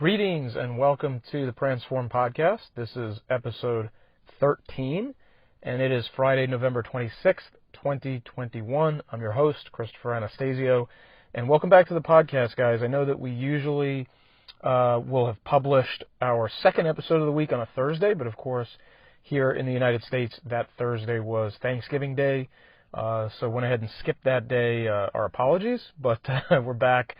Greetings and welcome to the Pransform podcast. This is episode 13, and it is Friday, November 26th, 2021. I'm your host, Christopher Anastasio, and welcome back to the podcast, guys. I know that we usually will have published our second episode of the week on a Thursday, but of course, here in the United States, that Thursday was Thanksgiving Day, so went ahead and skipped that day. Our apologies, but we're back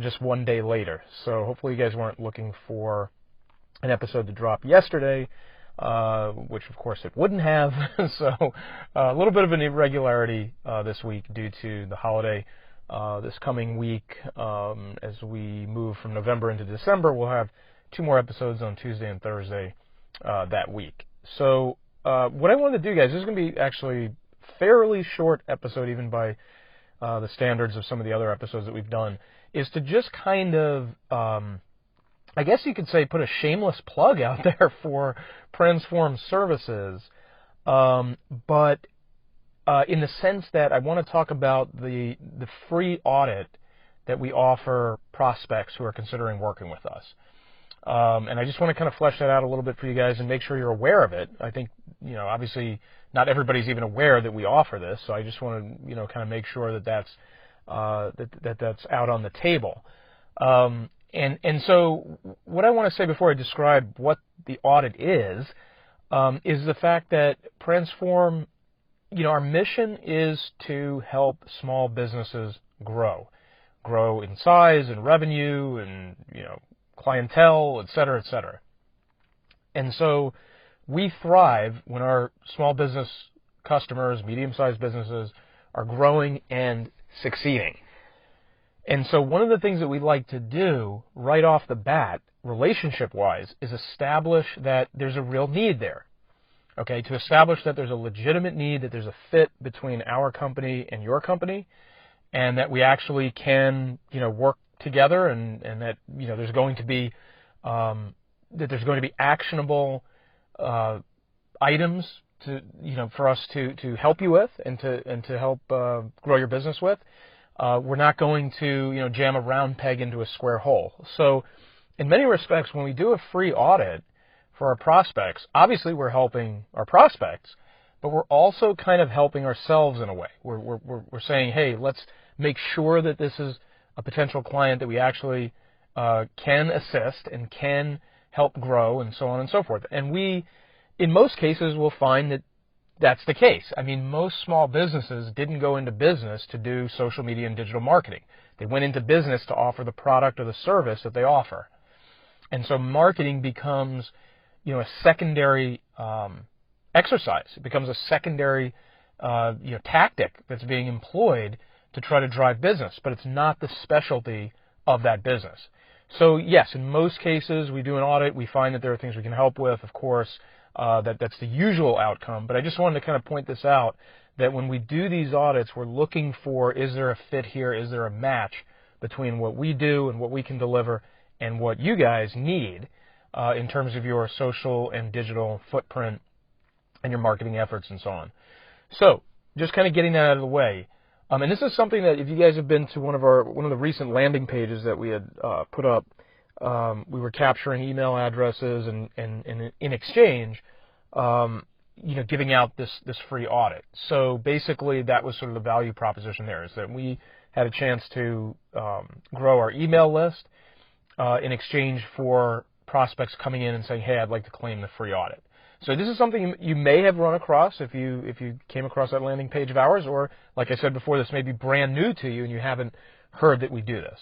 just one day later. So hopefully you guys weren't looking for an episode to drop yesterday, which of course it wouldn't have. So a little bit of an irregularity this week due to the holiday. This coming week, as we move from November into December, we'll have 2 more episodes on Tuesday and Thursday that week. So what I wanted to do, guys, this is going to be actually a fairly short episode, even by the standards of some of the other episodes that we've done, is to just kind of, I guess you could say, put a shameless plug out there for Pransform services, but in the sense that I want to talk about the free audit that we offer prospects who are considering working with us. And I just want to kind of flesh that out a little bit for you guys and make sure you're aware of it. I think, obviously not everybody's even aware that we offer this, so I just want to, kind of make sure that that's out on the table. And so what I want to say before I describe what the audit is the fact that Pransform, our mission is to help small businesses grow in size and revenue and, clientele, et cetera, et cetera. And so we thrive when our small business customers, medium-sized businesses, are growing and succeeding. And so one of the things that we like to do right off the bat, relationship-wise, is establish that there's a real need there. Okay, to establish that there's a legitimate need, that there's a fit between our company and your company, and that we actually can, work together, and that, there's going to be actionable items to, for us to help you with and to help grow your business with. We're not going to, jam a round peg into a square hole. So in many respects, when we do a free audit for our prospects, obviously we're helping our prospects, but we're also kind of helping ourselves in a way. We're saying, hey, let's make sure that this is a potential client that we actually can assist and can help grow, and so on and so forth. And we, in most cases, will find that that's the case. I mean, most small businesses didn't go into business to do social media and digital marketing. They went into business to offer the product or the service that they offer. And so marketing becomes, a secondary exercise. It becomes a secondary, tactic that's being employed to try to drive business, but it's not the specialty of that business. So yes, in most cases, we do an audit. We find that there are things we can help with, of course. That's the usual outcome. But I just wanted to kind of point this out, that when we do these audits, we're looking for, is there a fit here? Is there a match between what we do and what we can deliver and what you guys need in terms of your social and digital footprint and your marketing efforts and so on. So just kind of getting that out of the way. And this is something that if you guys have been to one of the recent landing pages that we had put up, we were capturing email addresses and in exchange, giving out this free audit. So basically, that was sort of the value proposition there, is that we had a chance to grow our email list in exchange for prospects coming in and saying, hey, I'd like to claim the free audit. So this is something you may have run across if you came across that landing page of ours, or like I said before, this may be brand new to you and you haven't heard that we do this.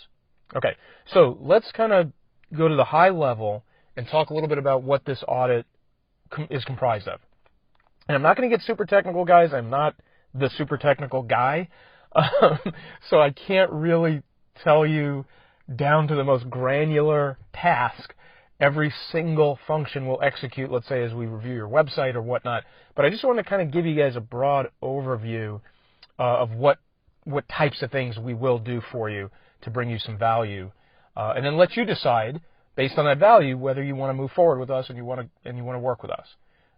Okay, so let's kind of go to the high level and talk a little bit about what this audit is comprised of. And I'm not going to get super technical, guys. I'm not the super technical guy, so I can't really tell you down to the most granular task every single function we'll execute, let's say, as we review your website or whatnot. But I just want to kind of give you guys a broad overview of what types of things we will do for you to bring you some value, and then let you decide, based on that value, whether you want to move forward with us and you want to work with us.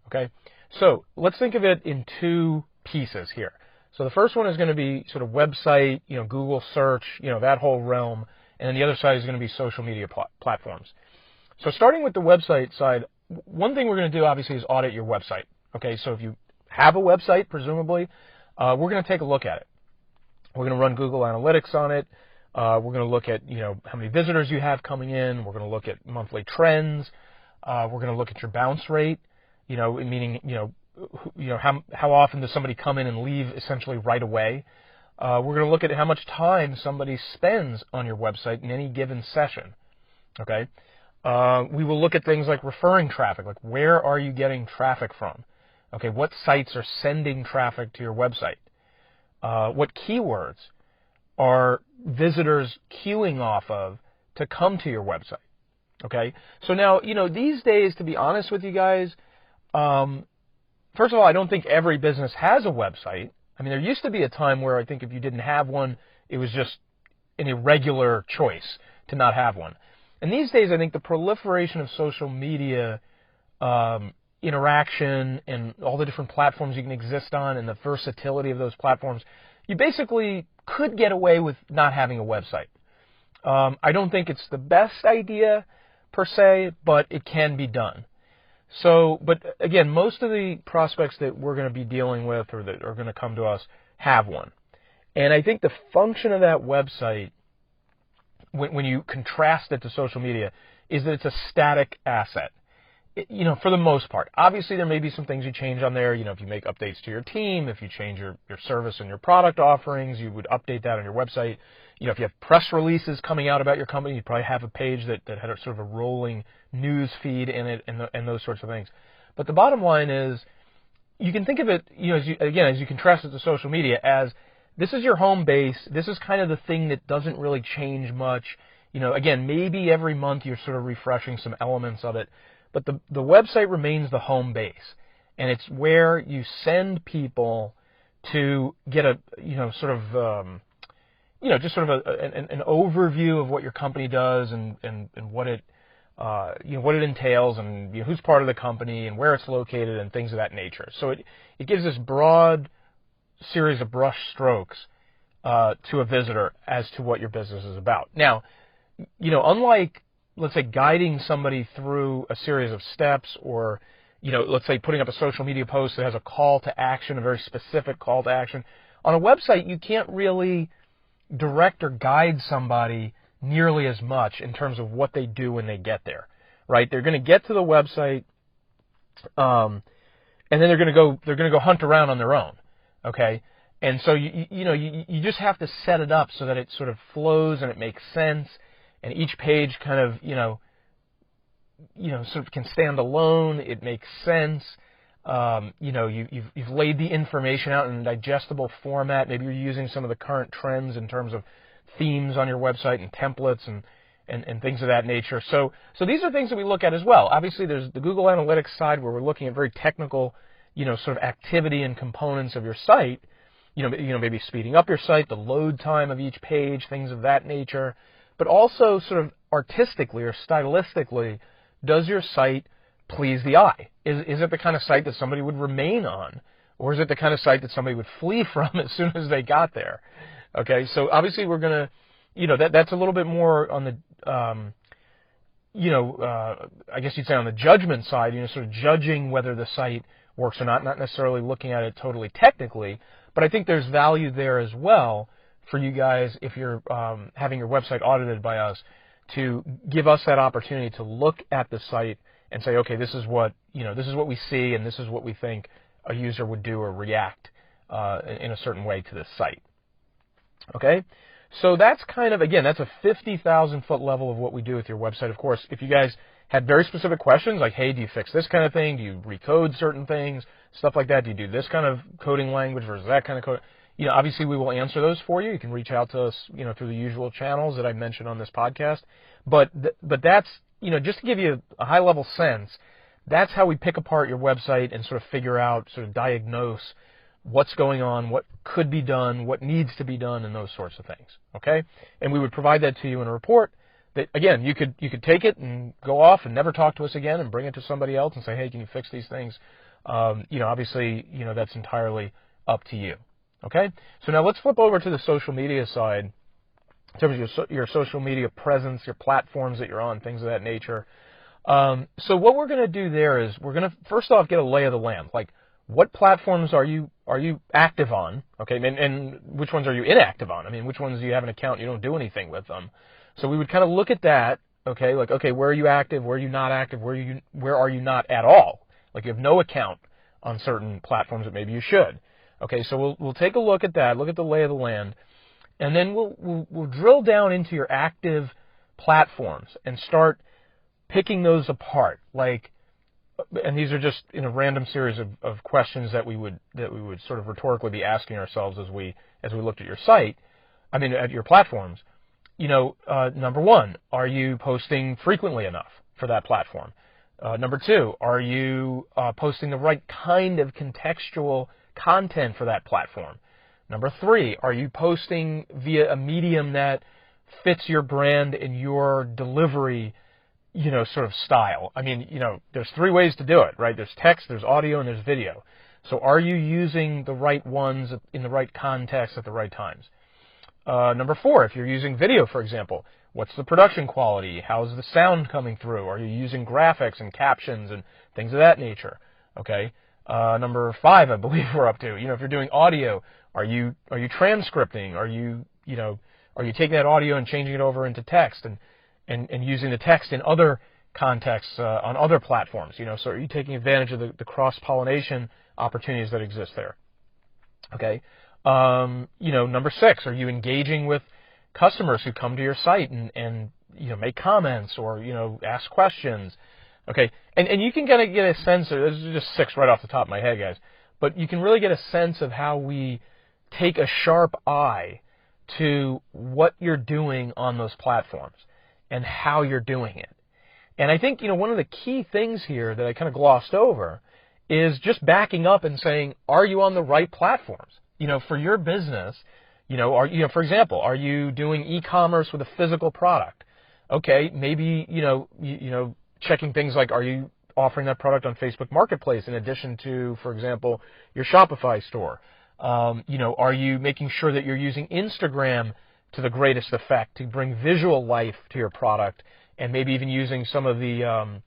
Okay? So let's think of it in 2 pieces here. So the first one is going to be sort of website, Google search, that whole realm, and then the other side is going to be social media platforms. So starting with the website side, one thing we're going to do obviously is audit your website. Okay, so if you have a website, presumably, we're going to take a look at it. We're going to run Google Analytics on it. We're going to look at, how many visitors you have coming in. We're going to look at monthly trends. We're going to look at your bounce rate, meaning, how often does somebody come in and leave essentially right away. We're going to look at how much time somebody spends on your website in any given session. Okay. We will look at things like referring traffic, like where are you getting traffic from? Okay, what sites are sending traffic to your website? What keywords are visitors queuing off of to come to your website? Okay, so now, these days, to be honest with you guys, first of all, I don't think every business has a website. I mean, there used to be a time where I think if you didn't have one, it was just an irregular choice to not have one. And these days, I think the proliferation of social media interaction and all the different platforms you can exist on and the versatility of those platforms, you basically could get away with not having a website. I don't think it's the best idea per se, but it can be done. So, but again, most of the prospects that we're going to be dealing with or that are going to come to us have one. And I think the function of that website, when you contrast it to social media, is that it's a static asset. For the most part. Obviously, there may be some things you change on there. If you make updates to your team, if you change your service and your product offerings, you would update that on your website. If you have press releases coming out about your company, you'd probably have a page that had a sort of a rolling news feed in it and those sorts of things. But the bottom line is, you can think of it, as you contrast it to social media, as this is your home base. This is kind of the thing that doesn't really change much. Again, maybe every month you're sort of refreshing some elements of it. But the website remains the home base, and it's where you send people to get a just sort of an overview of what your company does and what it what it entails and who's part of the company and where it's located and things of that nature. So it gives this broad series of brush strokes to a visitor as to what your business is about. Now, unlike, let's say, guiding somebody through a series of steps or, let's say putting up a social media post that has a call to action, a very specific call to action. On a website, you can't really direct or guide somebody nearly as much in terms of what they do when they get there, right? They're going to get to the website, and then they're going to go hunt around on their own, okay? And so, you just have to set it up so that it sort of flows and it makes sense. And each page kind of, sort of can stand alone. It makes sense. You've laid the information out in a digestible format. Maybe you're using some of the current trends in terms of themes on your website and templates and things of that nature. So these are things that we look at as well. Obviously, there's the Google Analytics side where we're looking at very technical, sort of activity and components of your site. Maybe speeding up your site, the load time of each page, things of that nature. But also sort of artistically or stylistically, does your site please the eye? Is it the kind of site that somebody would remain on? Or is it the kind of site that somebody would flee from as soon as they got there? Okay, so obviously we're going to, that's a little bit more on the, I guess you'd say on the judgment side, sort of judging whether the site works or not necessarily looking at it totally technically. But I think there's value there as well for you guys, if you're having your website audited by us, to give us that opportunity to look at the site and say, okay, this is what we see, and this is what we think a user would do or react in a certain way to this site. Okay, so that's kind of, again, that's a 50,000-foot level of what we do with your website. Of course, if you guys had very specific questions like, hey, do you fix this kind of thing? Do you recode certain things? Stuff like that. Do you do this kind of coding language versus that kind of code? Obviously we will answer those for you. You can reach out to us, through the usual channels that I mentioned on this podcast. But that's, just to give you a high-level sense, that's how we pick apart your website and sort of figure out, sort of diagnose what's going on, what could be done, what needs to be done, and those sorts of things. Okay? And we would provide that to you in a report that, again, you could take it and go off and never talk to us again and bring it to somebody else and say, hey, can you fix these things? Obviously, that's entirely up to you. Okay, so now let's flip over to the social media side, in terms of your social media presence, your platforms that you're on, things of that nature. So what we're going to do there is we're going to first off get a lay of the land. Like, what platforms are you active on? Okay, and which ones are you inactive on? I mean, which ones do you have an account and you don't do anything with them? So we would kind of look at that. Okay, like, okay, where are you active? Where are you not active? Where are you not at all? Like, you have no account on certain platforms that maybe you should. Okay, so we'll take a look at that. Look at the lay of the land, and then we'll drill down into your active platforms and start picking those apart. Like, and these are just in a random series of questions that we would sort of rhetorically be asking ourselves as we looked at your site. I mean, at your platforms. Number one, are you posting frequently enough for that platform? Number two, are you posting the right kind of contextual content for that platform? Number three, are you posting via a medium that fits your brand and your delivery, sort of style? I mean, there's three ways to do it, right? There's text, there's audio, and there's video. So are you using the right ones in the right context at the right times? Number four, if you're using video, for example, what's the production quality? How's the sound coming through? Are you using graphics and captions and things of that nature? Okay. Number five, I believe we're up to. If you're doing audio, are you transcripting? Are you taking that audio and changing it over into text and using the text in other contexts on other platforms? So are you taking advantage of the cross-pollination opportunities that exist there? Okay. Number six, are you engaging with customers who come to your site and make comments or, ask questions? Okay. And you can kind of get a sense of, this is just six right off the top of my head, guys, but you can really get a sense of how we take a sharp eye to what you're doing on those platforms and how you're doing it. And I think, one of the key things here that I kind of glossed over is just backing up and saying, are you on the right platforms? For your business, for example, are you doing e-commerce with a physical product? Okay, maybe, checking things like, are you offering that product on Facebook Marketplace in addition to, for example, your Shopify store? Are you making sure that you're using Instagram to the greatest effect to bring visual life to your product, and maybe even using some of the,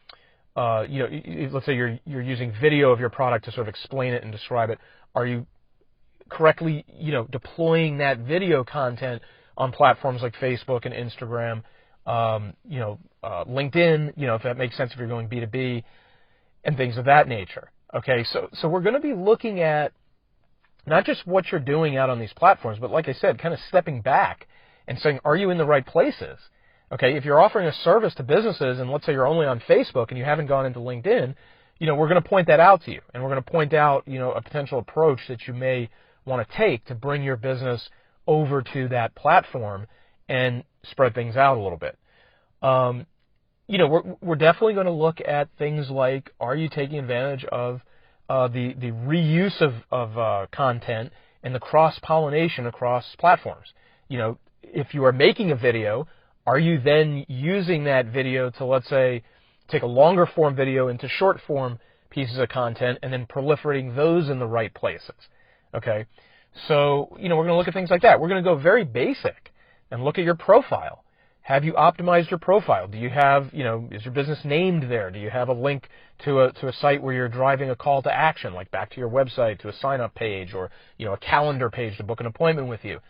let's say you're using video of your product to sort of explain it and describe it. Are you correctly, deploying that video content on platforms like Facebook and Instagram, LinkedIn, if that makes sense if you're going B2B, and things of that nature. Okay, so we're going to be looking at not just what you're doing out on these platforms, but like I said, kind of stepping back and saying, are you in the right places? Okay, if you're offering a service to businesses, and let's say you're only on Facebook and you haven't gone into LinkedIn, we're going to point that out to you, and we're going to point out, a potential approach that you may want to take to bring your business over to that platform and spread things out a little bit. We're definitely going to look at things like, are you taking advantage of the reuse of content and the cross-pollination across platforms? If you are making a video, are you then using that video to, let's say, take a longer form video into short form pieces of content and then proliferating those in the right places? Okay, so, we're going to look at things like that. We're going to go very basic and look at your profile. Have you optimized your profile? Do you have, is your business named there? Do you have a link to a site where you're driving a call to action, like back to your website, to a sign-up page, or, a calendar page to book an appointment with you?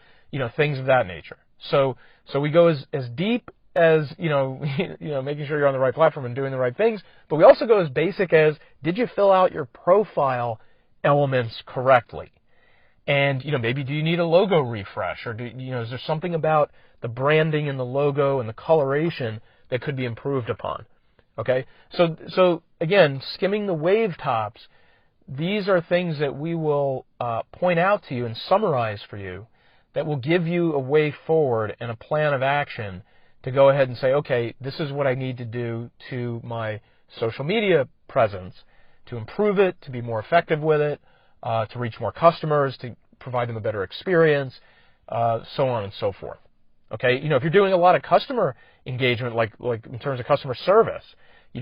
Things of that nature. So we go as deep as, making sure you're on the right platform and doing the right things, but we also go as basic as, did you fill out your profile elements correctly? And, maybe do you need a logo refresh, or is there something about the branding and the logo and the coloration that could be improved upon? Okay, so again, skimming the wave tops, these are things that we will point out to you and summarize for you that will give you a way forward and a plan of action to go ahead and say, okay, this is what I need to do to my social media presence to improve it, to be more effective with it, to reach more customers, to provide them a better experience, so on and so forth. Okay, if you're doing a lot of customer engagement, like in terms of customer service,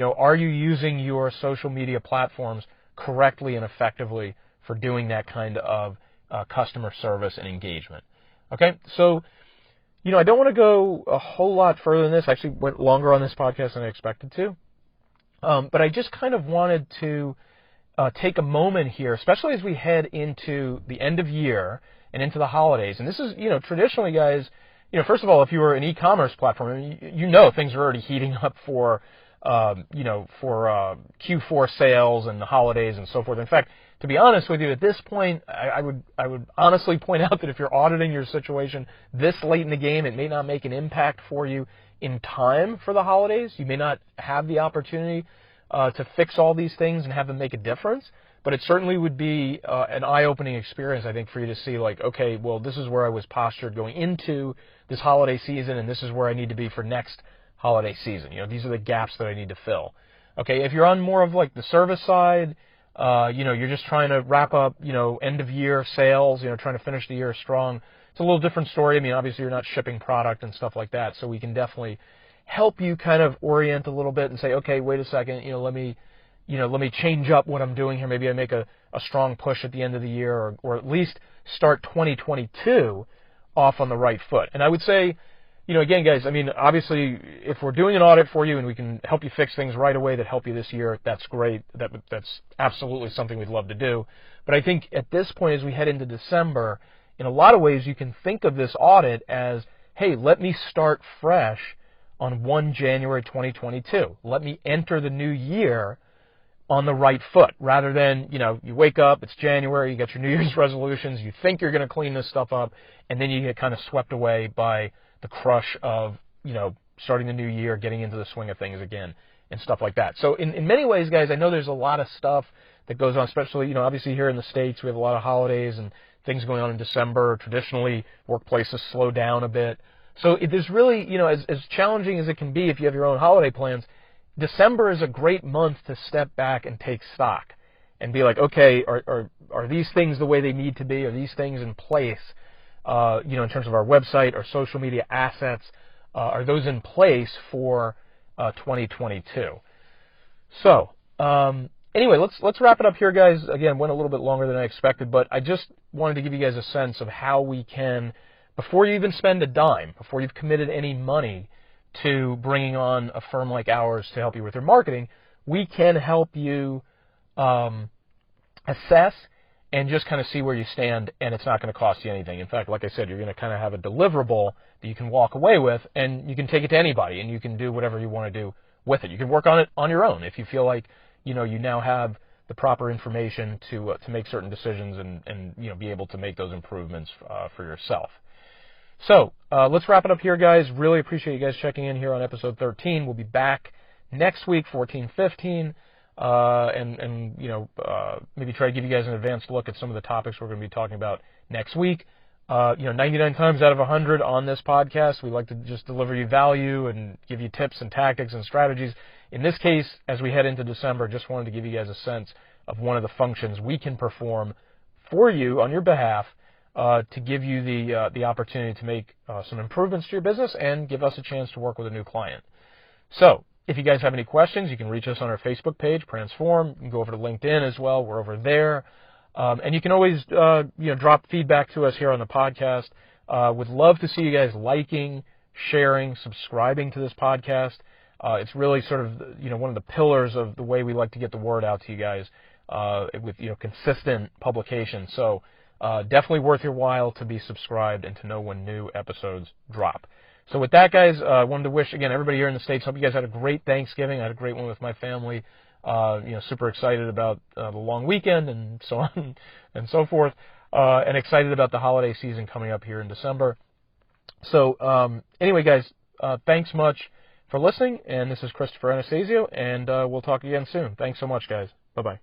are you using your social media platforms correctly and effectively for doing that kind of customer service and engagement? Okay, so, I don't want to go a whole lot further than this. I actually went longer on this podcast than I expected to. But I just kind of wanted to take a moment here, especially as we head into the end of year and into the holidays. And this is, traditionally, guys, first of all, if you were an e-commerce platform, things are already heating up for Q4 sales and the holidays and so forth. In fact, to be honest with you, at this point, I would honestly point out that if you're auditing your situation this late in the game, it may not make an impact for you in time for the holidays. You may not have the opportunity to fix all these things and have them make a difference, but it certainly would be an eye-opening experience, I think, for you to see, like, okay, well, this is where I was postured going into this holiday season, and this is where I need to be for next holiday season. These are the gaps that I need to fill. Okay, if you're on more of like the service side, you're just trying to wrap up, end of year sales, trying to finish the year strong. It's a little different story. I mean, obviously you're not shipping product and stuff like that, so we can definitely help you kind of orient a little bit and say, okay, wait a second, let me change up what I'm doing here. Maybe I make a strong push at the end of the year, or at least start 2022 off on the right foot. And I would say, again, guys, I mean, obviously, if we're doing an audit for you and we can help you fix things right away that help you this year, that's great. That's absolutely something we'd love to do. But I think at this point, as we head into December, in a lot of ways, you can think of this audit as, hey, let me start fresh on 1 January 2022. Let me enter the new year on the right foot, rather than, you wake up, it's January, you got your New Year's resolutions, you think you're going to clean this stuff up, and then you get kind of swept away by the crush of, starting the new year, getting into the swing of things again, and stuff like that. So in many ways, guys, I know there's a lot of stuff that goes on, especially, obviously here in the States, we have a lot of holidays and things going on in December. Traditionally, workplaces slow down a bit. So there's really, as challenging as it can be if you have your own holiday plans, December is a great month to step back and take stock and be like, okay, are these things the way they need to be? Are these things in place, in terms of our website, our social media assets? Are those in place for 2022? So, anyway, let's wrap it up here, guys. Again, went a little bit longer than I expected, but I just wanted to give you guys a sense of how we can, before you even spend a dime, before you've committed any money to bringing on a firm like ours to help you with your marketing, we can help you assess and just kind of see where you stand, and it's not going to cost you anything. In fact, like I said, you're going to kind of have a deliverable that you can walk away with, and you can take it to anybody, and you can do whatever you want to do with it. You can work on it on your own if you feel like, you now have the proper information to make certain decisions and be able to make those improvements for yourself. So let's wrap it up here, guys. Really appreciate you guys checking in here on episode 13. We'll be back next week, 14, 15, and maybe try to give you guys an advanced look at some of the topics we're going to be talking about next week. 99 times out of 100 on this podcast, we like to just deliver you value and give you tips and tactics and strategies. In this case, as we head into December, just wanted to give you guys a sense of one of the functions we can perform for you on your behalf, to give you the opportunity to make some improvements to your business and give us a chance to work with a new client. So, if you guys have any questions, you can reach us on our Facebook page, Pransform. You can go over to LinkedIn as well. We're over there. And you can always drop feedback to us here on the podcast. Would love to see you guys liking, sharing, subscribing to this podcast. It's really sort of one of the pillars of the way we like to get the word out to you guys with consistent publication. So definitely worth your while to be subscribed and to know when new episodes drop. So with that, guys, I wanted to wish, again, everybody here in the States, hope you guys had a great Thanksgiving. I had a great one with my family. Super excited about the long weekend and so on and so forth, and excited about the holiday season coming up here in December. So anyway, guys, thanks much for listening, and this is Christopher Anastasio, and we'll talk again soon. Thanks so much, guys. Bye-bye.